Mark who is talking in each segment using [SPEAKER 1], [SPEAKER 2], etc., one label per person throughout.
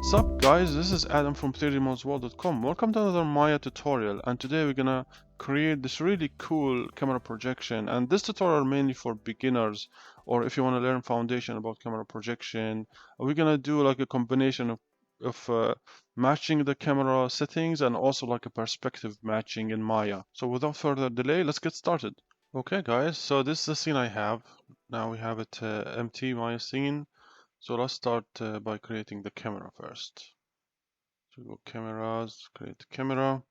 [SPEAKER 1] What's up guys, this is Adam from 3dmodsworld.com. Welcome to another Maya tutorial, and today we're gonna create this really cool camera projection. And this tutorial mainly for beginners, or if you want to learn foundation about camera projection. We're gonna do like a combination of matching the camera settings and also like a perspective matching in Maya. So without further delay, let's get started. Okay guys, so this is the scene I have. Now we have it empty Maya scene. So let's start by creating the camera first. So go cameras, create camera,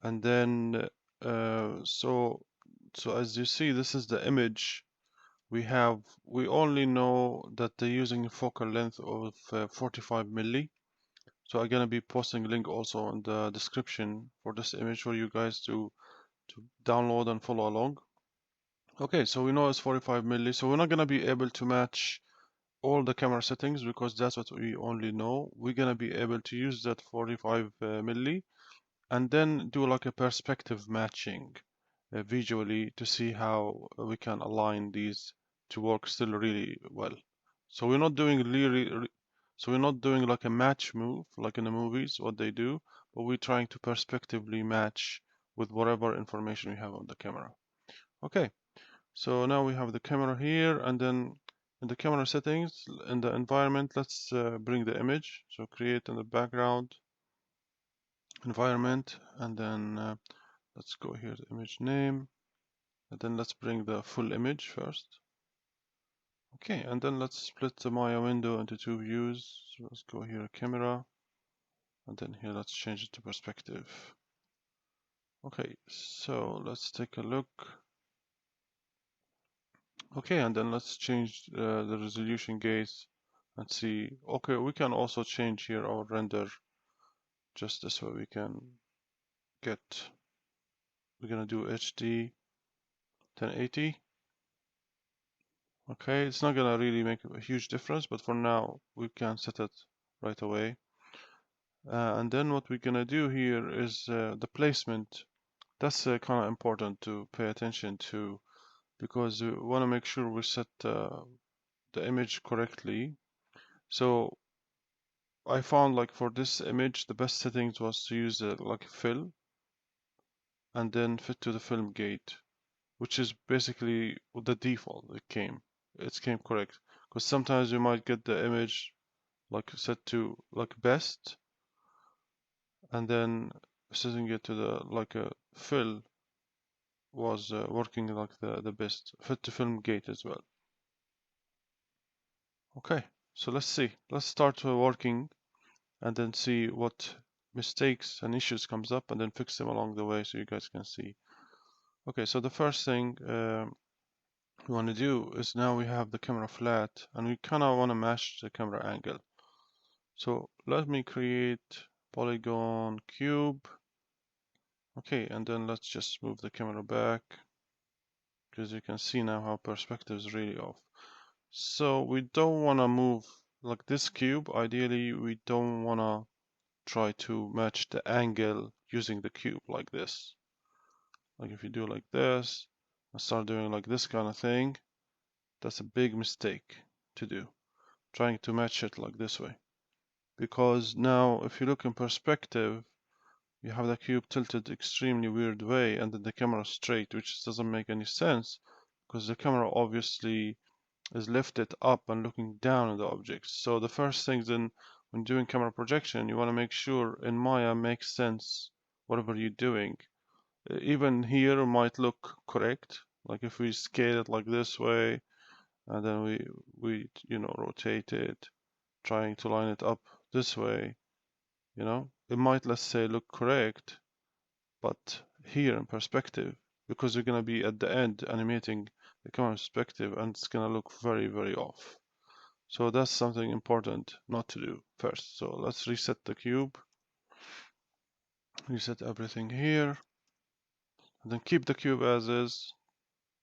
[SPEAKER 1] and then so as you see, this is the image we have. We only know that they're using a focal length of 45 milli. So I'm gonna be posting a link also in the description for this image for you guys to download and follow along. Okay, so we know it's 45 milli, so we're not gonna be able to match all the camera settings because that's what we only know. We're gonna be able to use that 45 milli and then do like a perspective matching visually to see how we can align these to work still really well. So we're not doing so we're not doing like a match move like in the movies what they do, but we're trying to perspectively match with whatever information we have on the camera. Okay, so now we have the camera here, and then in the camera settings, in the environment, let's bring the image. So create in the background environment, and then let's go here to image name, and then let's bring the full image first. Okay, and then let's split the Maya window into two views. So let's go here, camera, and then here let's change it to perspective. Okay, so let's take a look. Okay, and then let's change the resolution gaze and see. Okay, we can also change here our render just this way. We can get, we're gonna do HD 1080. Okay, it's not gonna really make a huge difference, but for now we can set it right away. And then what we're gonna do here is the placement. That's kind of important to pay attention to because we want to make sure we set the image correctly. So I found like for this image the best settings was to use like fill and then fit to the film gate, which is basically the default. It came correct, because sometimes you might get the image like set to like best and then setting it to the like a fill was working like the best. Fit to film gate as well. Okay, so let's start working and then see what mistakes and issues comes up and then fix them along the way so you guys can see. Okay, so the first thing we want to do is now we have the camera flat and we kind of want to match the camera angle. So let me create polygon cube. Okay, and then let's just move the camera back because you can see now how perspective is really off. So we don't want to move like this cube. Ideally, we don't want to try to match the angle using the cube like this. Like if you do like this and start doing like this kind of thing, that's a big mistake to do, trying to match it like this way. Because now if you look in perspective, you have the cube tilted extremely weird way and then the camera straight, which doesn't make any sense because the camera obviously is lifted up and looking down at the objects. So the first thing then when doing camera projection, you want to make sure in Maya makes sense whatever you're doing. Even here might look correct, like if we scale it like this way and then we rotate it, trying to line it up this way, it might, let's say, look correct, but here in perspective, because you're gonna be at the end animating the camera perspective and it's gonna look very, very off. So that's something important not to do first. So let's reset the cube, reset everything here, and then keep the cube as is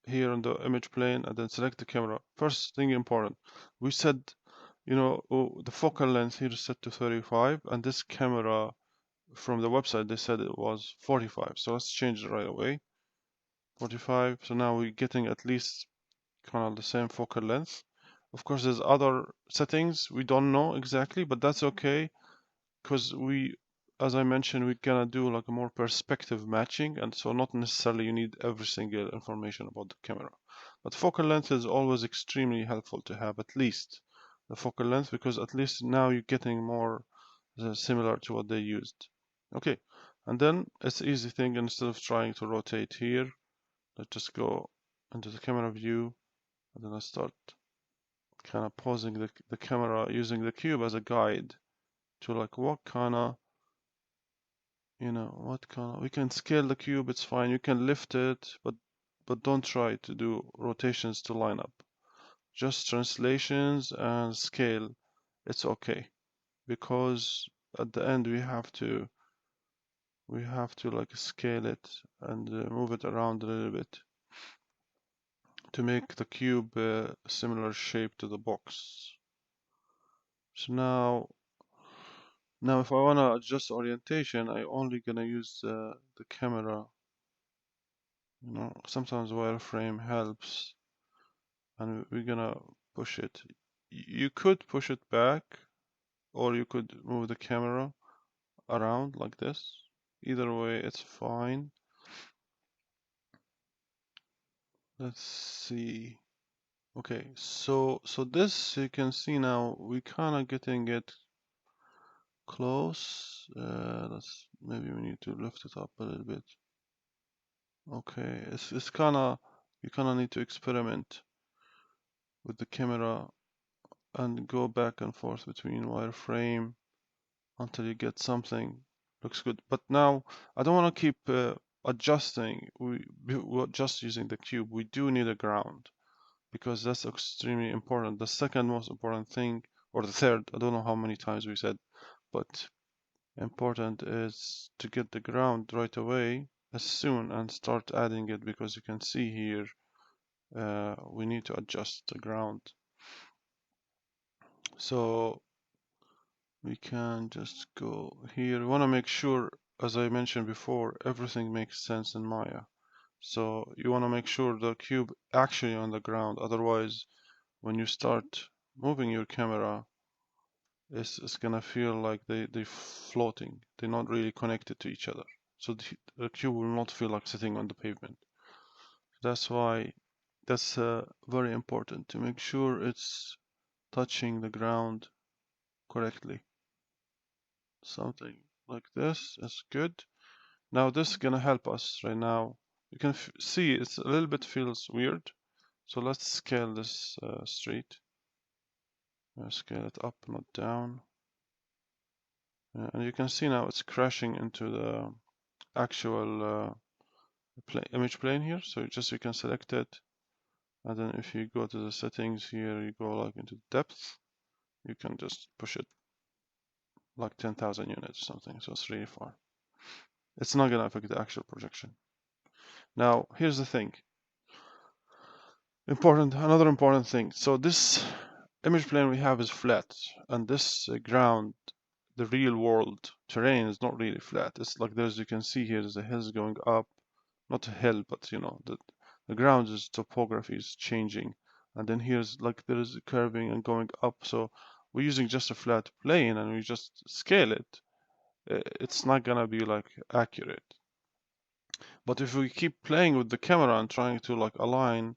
[SPEAKER 1] here on the image plane, and then select the camera. First thing important, we said, the focal length here is set to 35, and this camera from the website they said it was 45. So let's change it right away. 45. So now we're getting at least kind of the same focal length. Of course, there's other settings we don't know exactly, but that's okay. because as I mentioned, we're gonna do like a more perspective matching, and so not necessarily you need every single information about the camera. But focal length is always extremely helpful to have at least the focal length, because at least now you're getting more similar to what they used. Okay, and then it's easy thing, instead of trying to rotate here, let's just go into the camera view, and then I start kind of pausing the camera using the cube as a guide to like what kind of, we can scale the cube, it's fine, you can lift it, but don't try to do rotations to line up. Just translations and scale, it's okay, because at the end we have to like scale it and move it around a little bit to make the cube a similar shape to the box. So now if I want to adjust orientation, I only gonna use the camera. Sometimes wireframe helps, and we're gonna push it. You could push it back, or you could move the camera around like this. Either way, it's fine. Let's see. Okay, so this, you can see now we kind of getting it close. Maybe we need to lift it up a little bit. Okay, it's kind of, you kind of need to experiment with the camera and go back and forth between wireframe until you get something looks good. But now I don't want to keep adjusting. We're just using the cube. We do need a ground, because that's extremely important. The second most important thing, or the third, I don't know how many times we said, but important is to get the ground right away as soon and start adding it, because you can see here we need to adjust the ground. So we can just go here. We want to make sure, as I mentioned before, everything makes sense in Maya. So you want to make sure the cube actually on the ground. Otherwise, when you start moving your camera, it's gonna feel like they're floating. They're not really connected to each other. So the cube will not feel like sitting on the pavement. That's why that's very important to make sure it's touching the ground correctly. Something like this is good. Now this is gonna help us right now. You can see it's a little bit feels weird. So let's scale this street. Scale it up, not down. And you can see now it's crashing into the actual image plane here. So you can select it. And then if you go to the settings here, you go like into depth, you can just push it like 10,000 units or something. So it's really far. It's not gonna affect the actual projection. Now, here's the thing. Another important thing. So this image plane we have is flat, and this ground, the real world terrain, is not really flat. It's like you can see here, there's a hills going up, not a hill, but the ground is topography is changing, and then here's like there is curving and going up. So we're using just a flat plane, and we just scale it. It's not gonna be like accurate. But if we keep playing with the camera and trying to like align,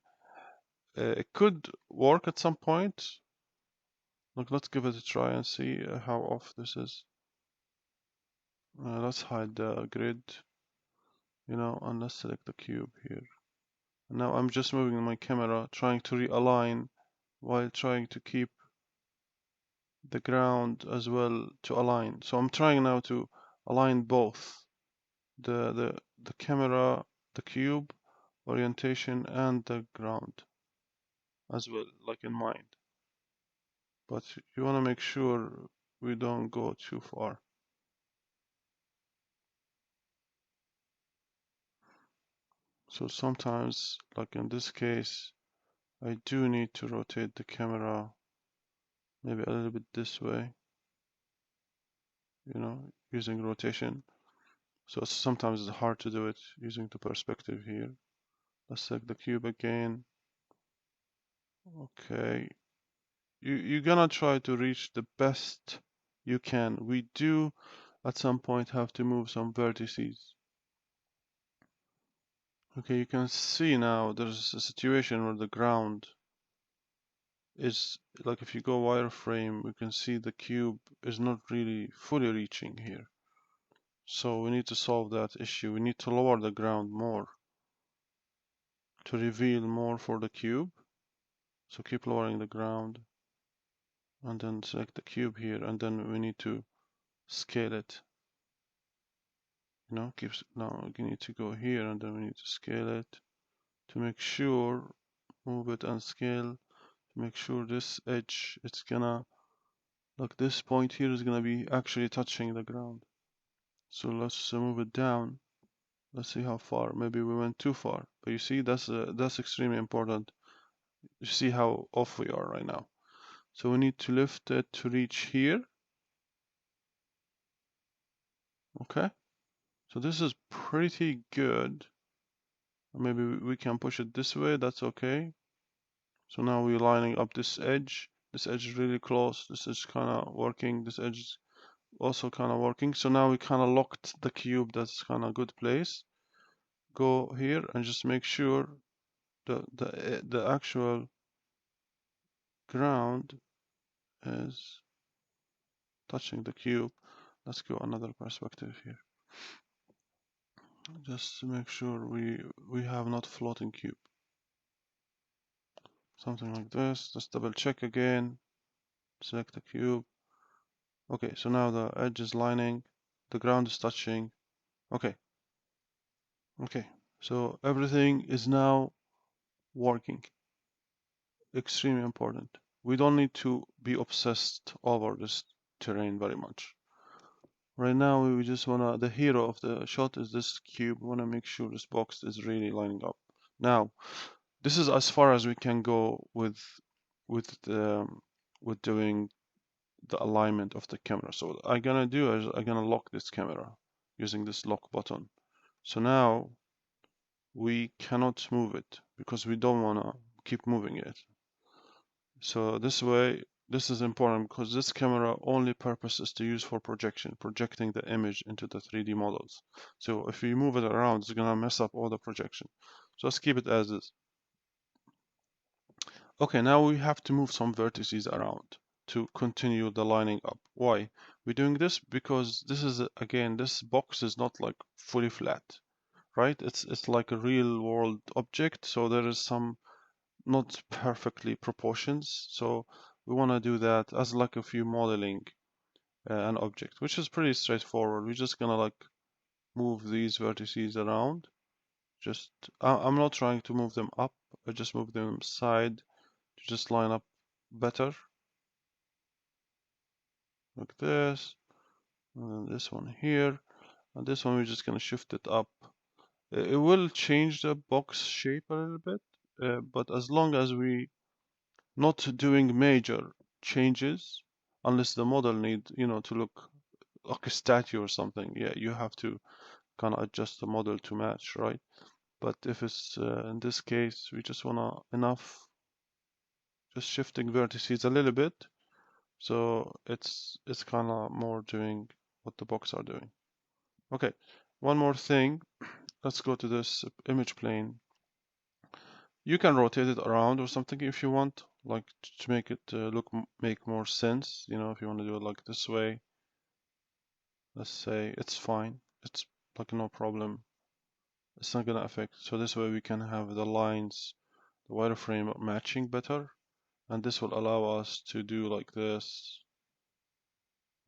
[SPEAKER 1] it could work at some point. Look, let's give it a try and see how off this is. Let's hide the grid, and let's select the cube here. And now I'm just moving my camera, trying to realign while trying to keep the ground as well to align. So I'm trying now to align both the camera, the cube orientation, and the ground as well, like in mind. But you want to make sure we don't go too far. So sometimes, like in this case, I do need to rotate the camera maybe a little bit this way, using rotation. So sometimes it's hard to do it using the perspective here. Let's select the cube again. Okay. You're gonna try to reach the best you can. We do at some point have to move some vertices. Okay, you can see now there's a situation where the ground is, like if you go wireframe, we can see the cube is not really fully reaching here. So we need to solve that issue. We need to lower the ground more to reveal more for the cube. So keep lowering the ground and then select the cube here, and then we need to scale it. You know, now we need to go here and then we need to scale it to make sure, move it and scale to make sure this edge, it's gonna, like this point here is gonna be actually touching the ground. So let's move it down. Let's see how far. Maybe we went too far, but you see that's extremely important. You see how off we are right now. So we need to lift it to reach here. Okay. So this is pretty good. Maybe we can push it this way. That's okay. So now we're lining up this edge. This edge is really close. This is kind of working. This edge is also kind of working. So now we kind of locked the cube. That's kind of a good place. Go here and just make sure the actual ground is touching the cube. Let's go another perspective here. Just to make sure we have not floating cube. Something like this. Just double check again. Select the cube. Okay, so now the edge is lining, the ground is touching. Okay. Okay. So everything is now working. Extremely important. We don't need to be obsessed over this terrain very much. Right now we just wanna, the hero of the shot is this cube. We wanna make sure this box is really lining up. Now, this is as far as we can go with the with doing the alignment of the camera. So what I'm gonna do is I'm gonna lock this camera using this lock button. So now we cannot move it because we don't wanna keep moving it. So this way, this is important because this camera only purpose is to use for projection, projecting the image into the 3D models. So if you move it around, it's gonna mess up all the projection. So let's keep it as is. Okay, now we have to move some vertices around to continue the lining up. Why? We're doing this because this is, again, this box is not like fully flat, right? It's like a real world object, so there is some not perfectly proportions. So we want to do that as like if you're modeling an object, which is pretty straightforward. We're just gonna like move these vertices around. Just I'm not trying to move them up. I just move them side to just line up better, like this. And then this one here, and this one we're just gonna shift it up. It will change the box shape a little bit, but as long as we not doing major changes, unless the model need, you know, to look like a statue or something, yeah, you have to kind of adjust the model to match, right? But if it's in this case, we just wanna enough, just shifting vertices a little bit, so it's kind of more doing what the box are doing. Okay, one more thing. Let's go to this image plane. You can rotate it around or something if you want, like to make it make more sense. You know, if you want to do it like this way, let's say it's fine. It's like no problem. It's not gonna affect. So this way we can have the lines, the wireframe matching better, and this will allow us to do like this.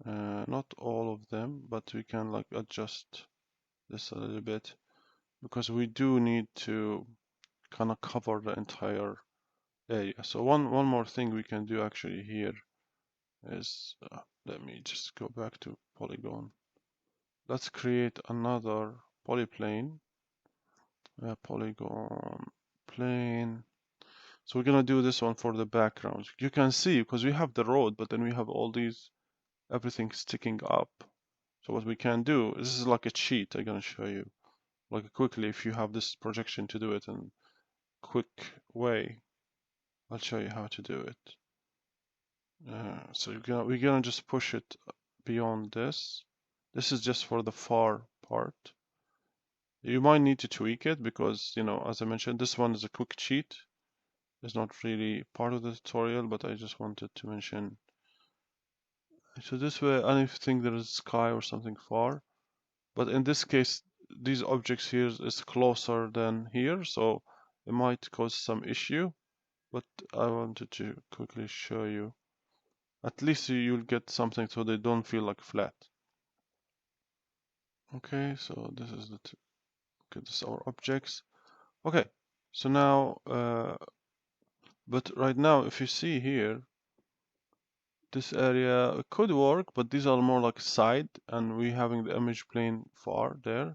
[SPEAKER 1] Not all of them, but we can like adjust this a little bit because we do need to kind of cover the entire area. So one more thing we can do actually here is, let me just go back to polygon. Let's create another polyplane, polygon plane. So we're gonna do this one for the background. You can see because we have the road, but then we have all these, everything sticking up. So what we can do, this is like a cheat I'm gonna show you, like quickly if you have this projection to do it in quick way. I'll show you how to do it. So we're gonna just push it beyond this. This is just for the far part. You might need to tweak it because, you know, as I mentioned, this one is a quick cheat. It's not really part of the tutorial, but I just wanted to mention. So this way, anything that is sky or something far. But in this case, these objects here is closer than here, so it might cause some issue. But I wanted to quickly show you. At least you'll get something so they don't feel like flat. Okay, so this is the okay, this is our objects. Okay, so now, but right now, if you see here, this area could work, but these are more like side, and we having the image plane far there.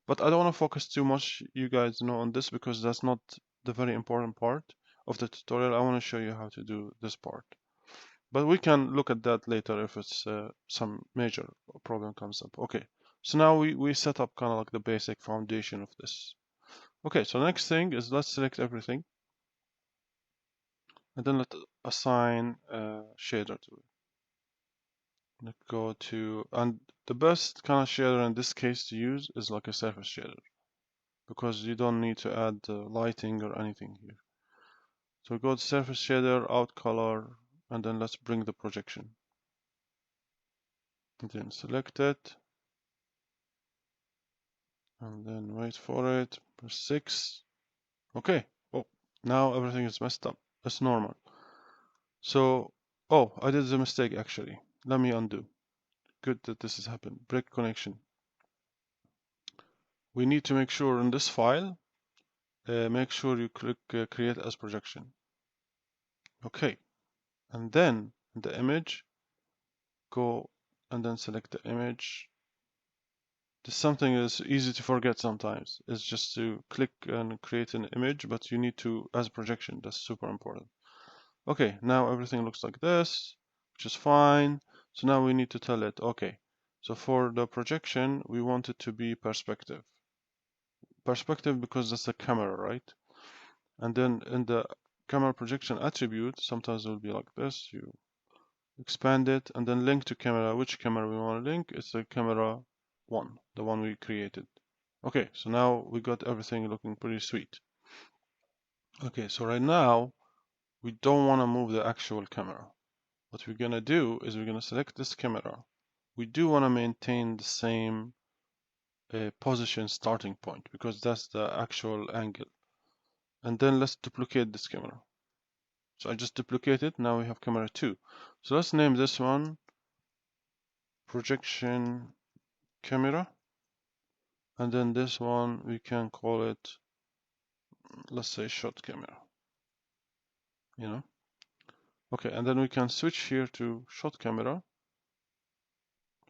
[SPEAKER 1] But I don't want to focus too much, you guys know, on this because that's not the very important part of the tutorial. I want to show you how to do this part. But we can look at that later if it's some major problem comes up. Okay, so now we set up kind of like the basic foundation of this. Okay, so next thing is let's select everything and then let's assign a shader to it. Let's go to, and the best kind of shader in this case to use is like a surface shader because you don't need to add lighting or anything here. So go to surface shader, out color, and then let's bring the projection. And then select it. And then wait for it, press 6. Okay, oh, now everything is messed up. That's normal. So, oh, I did the mistake actually. Let me undo. Good that this has happened. Break connection. We need to make sure in this file, make sure you click create as projection. Okay, and then in the image, go and then select the image. This something is easy to forget sometimes. It's just to click and create an image, but you need to as projection. That's super important. Okay, now everything looks like this, which is fine. So now we need to tell it, okay, so for the projection, we want it to be perspective. Perspective because that's the camera, right? And then in the camera projection attribute, sometimes it will be like this. You expand it and then link to camera. Which camera we want to link? It's the camera 1, the one we created. Okay, so now we got everything looking pretty sweet. Okay, so right now, we don't want to move the actual camera. What we're gonna do is we're gonna select this camera. We do want to maintain the same position starting point because that's the actual angle. And then let's duplicate this camera. So I just duplicated, now we have camera 2. So let's name this one projection camera. And then this one, we can call it, let's say shot camera, you know. Okay, and then we can switch here to shot camera.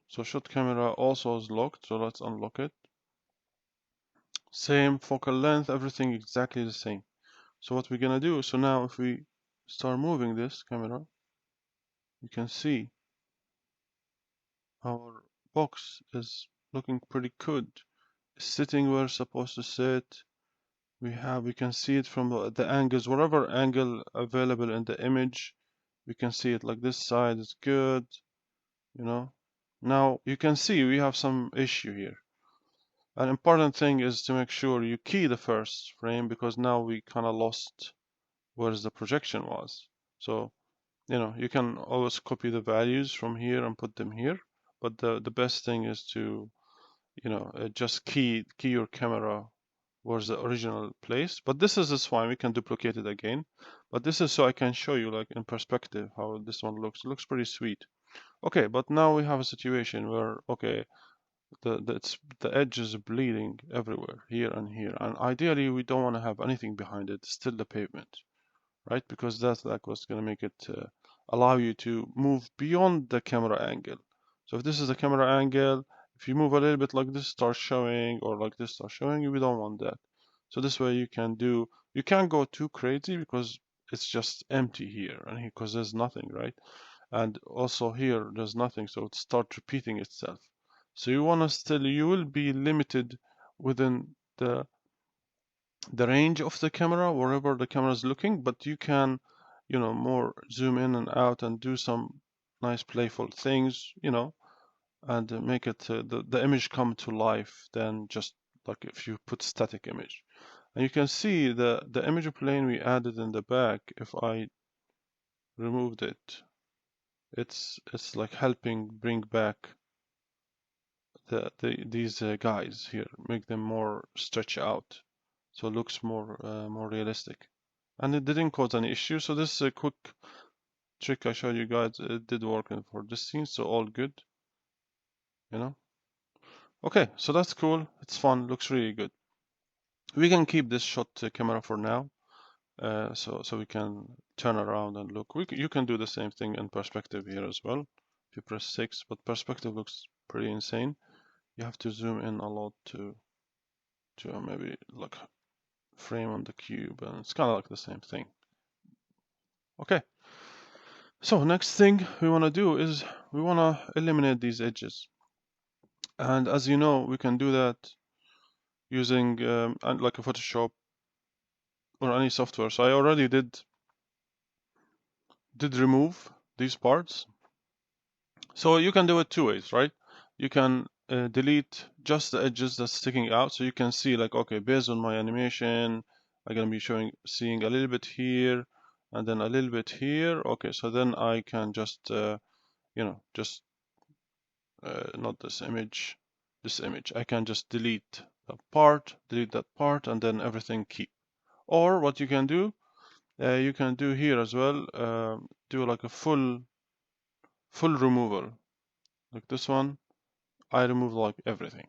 [SPEAKER 1] So shot camera also is locked, so let's unlock it. Same focal length, everything exactly the same. So what we're gonna do, so now if we start moving this camera, you can see our box is looking pretty good. It's sitting where it's supposed to sit. We can see it from the angles, whatever angle available in the image, we can see it like this side is good, you know. Now you can see we have some issue here. An important thing is to make sure you key the first frame because now we kind of lost where the projection was. So, you know, you can always copy the values from here and put them here, but the best thing is to, you know, just key your camera where's the original place. But this is fine, we can duplicate it again. But this is so I can show you like in perspective how this one looks. It looks pretty sweet. Okay, but now we have a situation where, okay, the edge is bleeding everywhere, here and here. And ideally, we don't want to have anything behind it, still the pavement, right? Because that's like what's going to make it allow you to move beyond the camera angle. So if this is the camera angle, if you move a little bit like this starts showing or like this starts showing, we don't want that. So this way you can't go too crazy because it's just empty here and here because there's nothing, right? And also here there's nothing, so it starts repeating itself. So you want to still, you will be limited within the range of the camera wherever the camera is looking, but you can, you know, more zoom in and out and do some nice playful things, you know. and make it the image come to life than just like if you put static image. And you can see the image plane we added in the back. If I removed it, it's like helping bring back these guys here, make them more stretch out, so it looks more realistic. And it didn't cause any issue. So this quick trick I showed you guys, it did work for this scene, so all good, you know. Okay, so that's cool. It's fun. Looks really good. We can keep this shot camera for now, so we can turn around and look. You can do the same thing in perspective here as well. If you press 6, but perspective looks pretty insane. You have to zoom in a lot to maybe like frame on the cube, and it's kind of like the same thing. Okay. So next thing we want to do is we want to eliminate these edges. And as you know, we can do that using like a Photoshop or any software. So I already did remove these parts. So you can do it two ways, right? You can delete just the edges that's sticking out, so you can see like, okay, based on my animation, I'm gonna be seeing a little bit here and then a little bit here. Okay, so then I can just just not this image, this image. I can just delete that part, and then everything keep. Or what you can do here as well, do like a full removal, like this one. I remove like everything.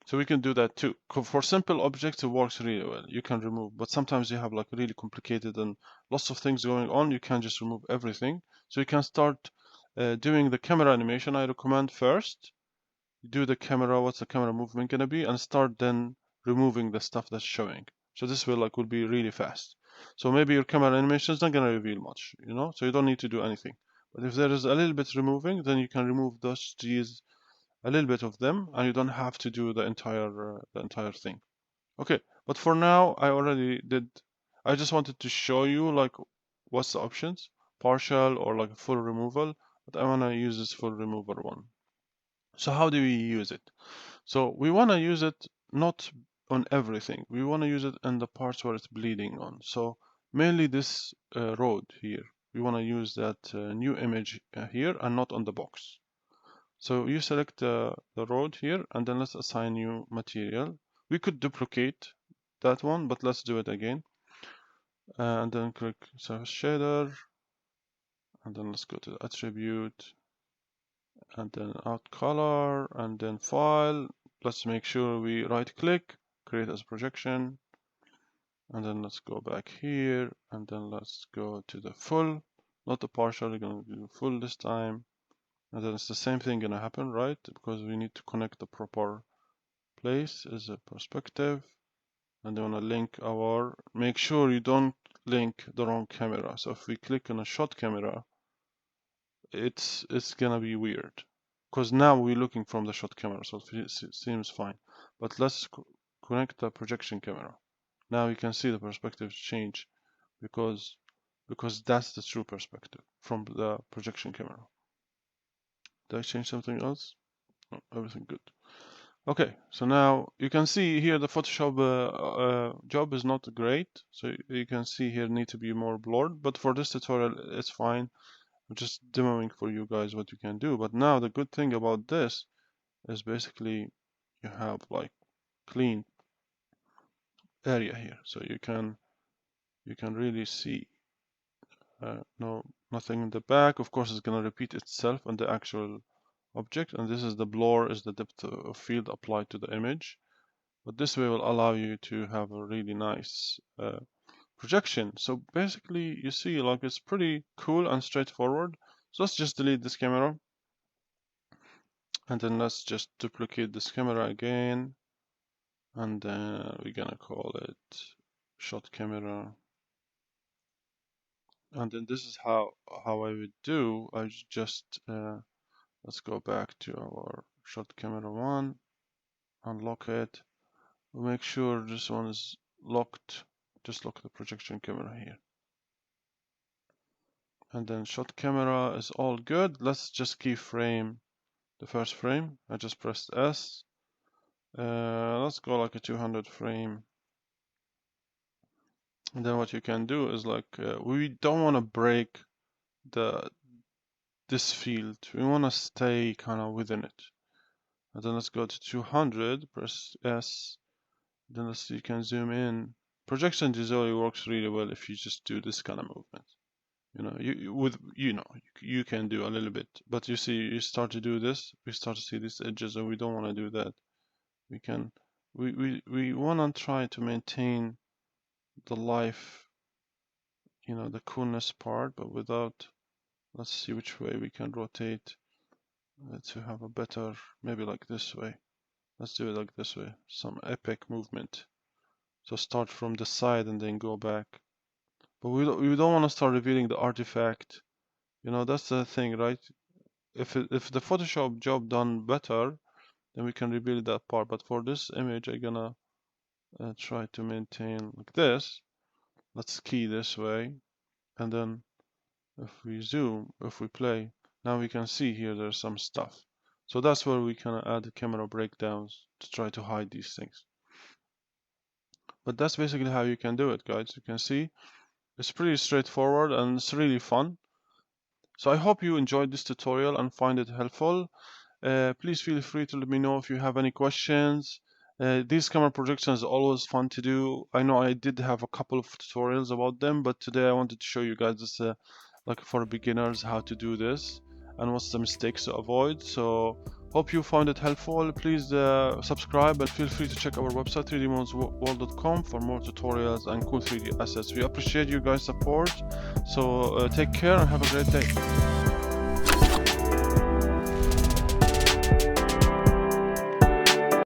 [SPEAKER 1] So we can do that too. For simple objects, it works really well. You can remove, but sometimes you have like really complicated and lots of things going on. You can just remove everything. So you can start doing the camera animation. I recommend first do the camera, what's the camera movement gonna be, and start then removing the stuff that's showing. So this will be really fast. So maybe your camera animation is not gonna reveal much, so you don't need to do anything. But if there is a little bit removing, then you can remove these a little bit of them, and you don't have to do the entire thing. Okay, but for now I already did. I just wanted to show you like what's the options, partial or like full removal, but I want to use this full removal one. So how do we use it? So we want to use it not on everything. We want to use it in the parts where it's bleeding on. So mainly this road here. We want to use that new image here and not on the box. So you select the road here, and then let's assign new material. We could duplicate that one, but let's do it again. And then click surface shader, and then let's go to the attribute, and then out color, and then file. Let's make sure we right click, create as projection, and then let's go back here, and then let's go to the full, not the partial. We're gonna do full this time, and then it's the same thing gonna happen, right? Because we need to connect the proper place as a perspective, and then want to link make sure you don't link the wrong camera. So if we click on a shot camera, it's gonna be weird because now we're looking from the shot camera, so it seems fine. But let's connect the projection camera. Now you can see the perspective change because that's the true perspective from the projection camera. Did I change something else? No, everything good. Okay, so now you can see here the Photoshop job is not great. So you can see here need to be more blurred, but for this tutorial it's fine. I'm just demoing for you guys what you can do. But now the good thing about this is basically you have like clean area here, so you can really see nothing in the back. Of course, it's gonna repeat itself on the actual object, and this is the blur, is the depth of field applied to the image. But this way will allow you to have a really nice projection. So basically, you see, like it's pretty cool and straightforward. So let's just delete this camera, and then let's just duplicate this camera again, and then we're gonna call it shot camera. And then this is how I would do. I just let's go back to our shot camera one, unlock it. We'll make sure this one is locked. Just lock the projection camera here. And then shot camera is all good. Let's just keyframe the first frame. I just pressed S. Let's go like a 200 frame. And then what you can do is like, we don't want to break this field. We want to stay kind of within it. And then let's go to 200, press S. Then let's see, you can zoom in. Projection usually works really well if you just do this kind of movement. You know, you can do a little bit, but you see, you start to do this, we start to see these edges, and we don't want to do that. We want to try to maintain the life, you know, the coolness part, but without. Let's see which way we can rotate to have a better, maybe like this way. Let's do it like this way, some epic movement. So start from the side and then go back. But we don't want to start revealing the artifact. You know, that's the thing, right? If the Photoshop job done better, then we can reveal that part. But for this image, I'm gonna try to maintain like this. Let's key this way, and then if we zoom, if we play, now we can see here there's some stuff. So that's where we can add camera breakdowns to try to hide these things. But that's basically how you can do it, guys. You can see it's pretty straightforward and it's really fun. So I hope you enjoyed this tutorial and find it helpful. Please feel free to let me know if you have any questions. These camera projections are always fun to do. I know I did have a couple of tutorials about them, but today I wanted to show you guys this, like for beginners, how to do this and what's the mistakes to avoid. So hope you found it helpful. Please subscribe and feel free to check our website 3dmodsworld.com for more tutorials and cool 3D assets. We appreciate you guys' support. So take care and have a great day.